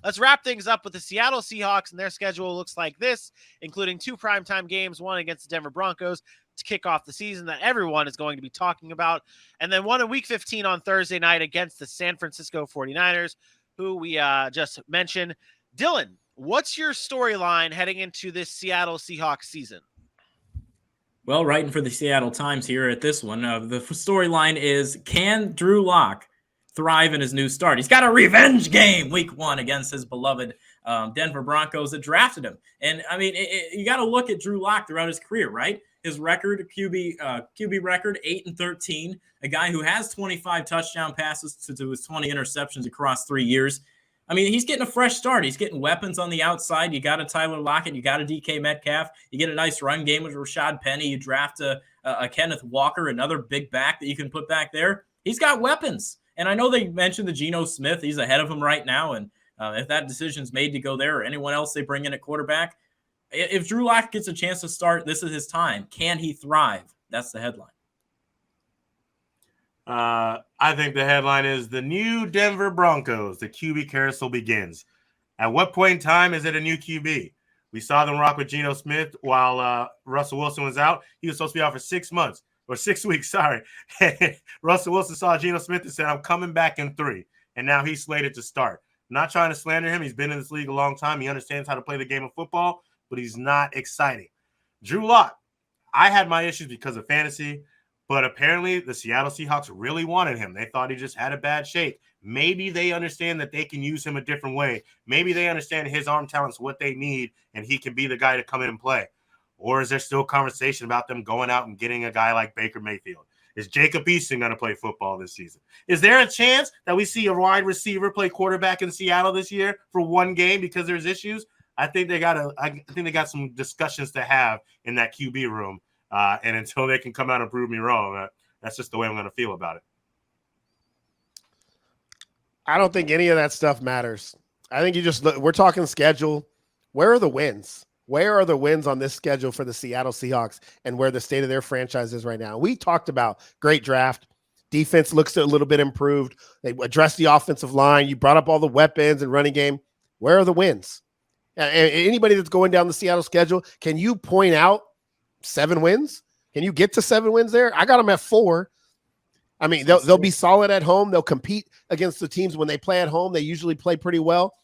let's wrap things up with the Seattle Seahawks, and their schedule looks like this, including 2 primetime games, one against the Denver Broncos to kick off the season that everyone is going to be talking about, and then one in Week 15 on Thursday night against the San Francisco 49ers, who we just mentioned. Dylan, what's your storyline heading into this Seattle Seahawks season? Well, writing for the Seattle Times here at this one, the storyline is, can Drew Lock thrive in his new start? He's got a revenge game Week 1 against his beloved Denver Broncos that drafted him. And, I mean, you got to look at Drew Lock throughout his career, right? His record, QB record, 8-13, a guy who has 25 touchdown passes to his 20 interceptions across 3 years. I mean, he's getting a fresh start. He's getting weapons on the outside. You got a Tyler Lockett. You got a DK Metcalf. You get a nice run game with Rashad Penny. You draft a Kenneth Walker, another big back that you can put back there. He's got weapons. And I know they mentioned the Geno Smith. He's ahead of him right now. And if that decision's made to go there, or anyone else they bring in at quarterback, if Drew Lock gets a chance to start, this is his time. Can he thrive? That's the headline. I think the headline is the new Denver Broncos. The QB carousel begins. At what point in time is it a new QB? We saw them rock with Geno Smith while Russell Wilson was out. He was supposed to be out for 6 months or 6 weeks. Sorry. Russell Wilson saw Geno Smith and said, I'm coming back in 3. And now he's slated to start. I'm not trying to slander him. He's been in this league a long time. He understands how to play the game of football, but he's not exciting. Drew Lock, I had my issues because of fantasy. But apparently the Seattle Seahawks really wanted him. They thought he just had a bad shape. Maybe they understand that they can use him a different way. Maybe they understand his arm talent's what they need, and he can be the guy to come in and play. Or is there still conversation about them going out and getting a guy like Baker Mayfield? Is Jacob Eason going to play football this season? Is there a chance that we see a wide receiver play quarterback in Seattle this year for one game because there's issues? I think they got some discussions to have in that QB room. And until they can come out and prove me wrong, that's just the way I'm going to feel about it. I don't think any of that stuff matters. I think we're talking schedule. Where are the wins? Where are the wins on this schedule for the Seattle Seahawks and where the state of their franchise is right now? We talked about great draft. Defense looks a little bit improved. They addressed the offensive line. You brought up all the weapons and running game. Where are the wins? And anybody that's going down the Seattle schedule, can you point out 7 wins? Can you get to 7 wins there? I got them at 4. I mean, they'll be solid at home. They'll compete against the teams when they play at home. They usually play pretty well.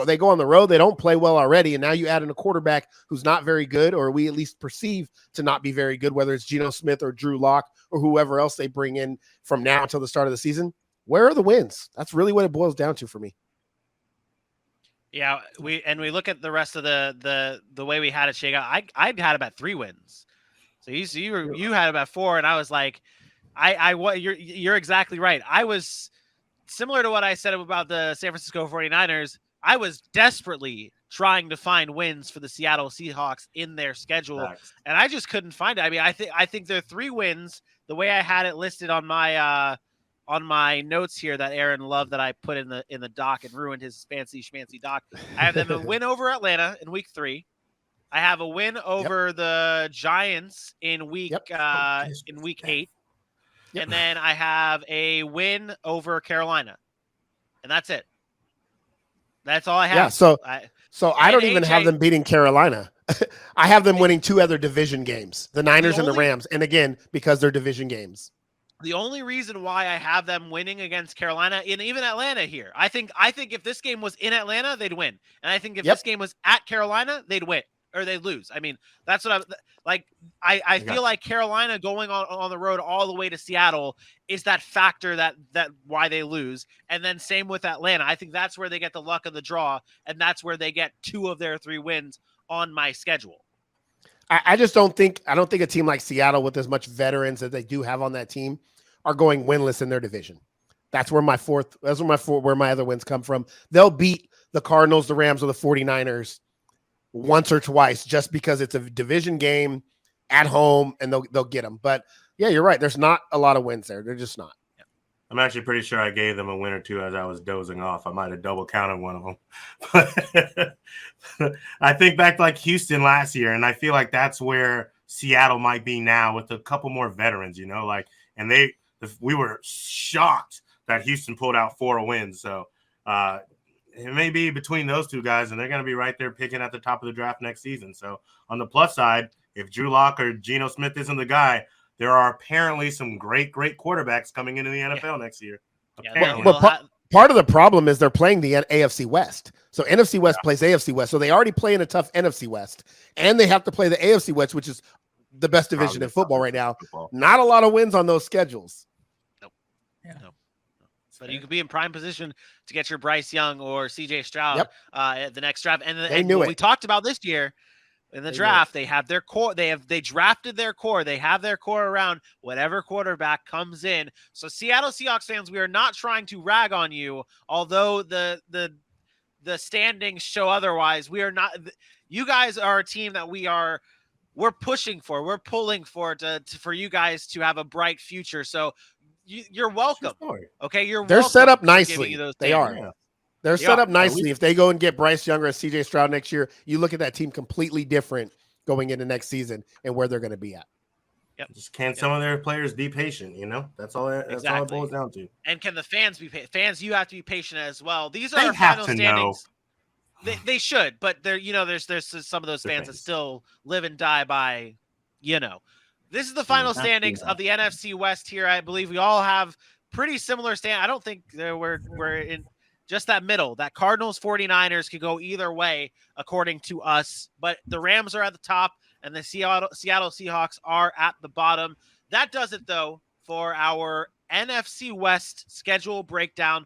They go on the road. They don't play well already. And now you add in a quarterback who's not very good, or we at least perceive to not be very good, whether it's Geno Smith or Drew Lock or whoever else they bring in from now until the start of the season. Where are the wins? That's really what it boils down to for me. Yeah, we look at the rest of the way we had it shake out. I had about 3 wins. So you had about 4, and I was like, you're exactly right. I was similar to what I said about the San Francisco 49ers. I was desperately trying to find wins for the Seattle Seahawks in their schedule, and I just couldn't find it. I mean, I think there are 3 wins the way I had it listed on my notes here that Aaron loved that I put in the doc and ruined his fancy schmancy doc. I have them a win over Atlanta in week 3. I have a win over the Giants in week 8. Yep. And then I have a win over Carolina. And that's it. That's all I have. Yeah, so I don't even have them beating Carolina. I have them winning 2 other division games, the Niners and the Rams. And again, because they're division games. The only reason why I have them winning against Carolina and even Atlanta here, I think if this game was in Atlanta, they'd win. And I think if this game was at Carolina, they'd win or they'd lose. I mean, that's what I feel like Carolina going on the road all the way to Seattle is that factor that why they lose. And then same with Atlanta. I think that's where they get the luck of the draw, and that's where they get 2 of their 3 wins on my schedule. I don't think a team like Seattle with as much veterans that they do have on that team are going winless in their division. That's where my other wins come from. They'll beat the Cardinals, the Rams, or the 49ers once or twice just because it's a division game at home and they'll get them. But yeah, you're right. There's not a lot of wins there. They're just not. I'm actually pretty sure I gave them a win or 2 as I was dozing off. I might have double counted one of them. But I think back to like Houston last year, and I feel like that's where Seattle might be now with a couple more veterans, and we were shocked that Houston pulled out 4 wins. So it may be between those two guys, and they're going to be right there picking at the top of the draft next season. So on the plus side, if Drew Lock or Geno Smith isn't the guy, there are apparently some great quarterbacks coming into the NFL next year. Yeah, part of the problem is they're playing the AFC West. So NFC West plays AFC West. So they already play in a tough NFC West, and they have to play the AFC West, which is the best division in football right now. Not a lot of wins on those schedules. Nope. But you could be in prime position to get your Bryce Young or CJ Stroud at the next draft. And we talked about this year in the draft, they have their core. They drafted their core. They have their core around whatever quarterback comes in. So Seattle Seahawks fans, we are not trying to rag on you, although the standings show otherwise. We are not. You guys are a team that we're pushing for. We're pulling for for you guys to have a bright future. So you're welcome. Okay, they're set up nicely. They are. Yeah. They're set up nicely. If they go and get Bryce Young or CJ Stroud next year, you look at that team completely different going into next season and where they're going to be at. Yep. Just can't some of their players be patient? That's all. That's all it boils down to. And can the fans be patient? Fans, you have to be patient as well. These are our final standings. They should, but there's some of those fans that still live and die by, This is the final standings of the NFC West here. I believe we all have pretty similar stand. I don't think we're in just that middle. That Cardinals 49ers could go either way according to us, but the Rams are at the top and the Seattle Seahawks are at the bottom. That does it though for our NFC West schedule breakdown.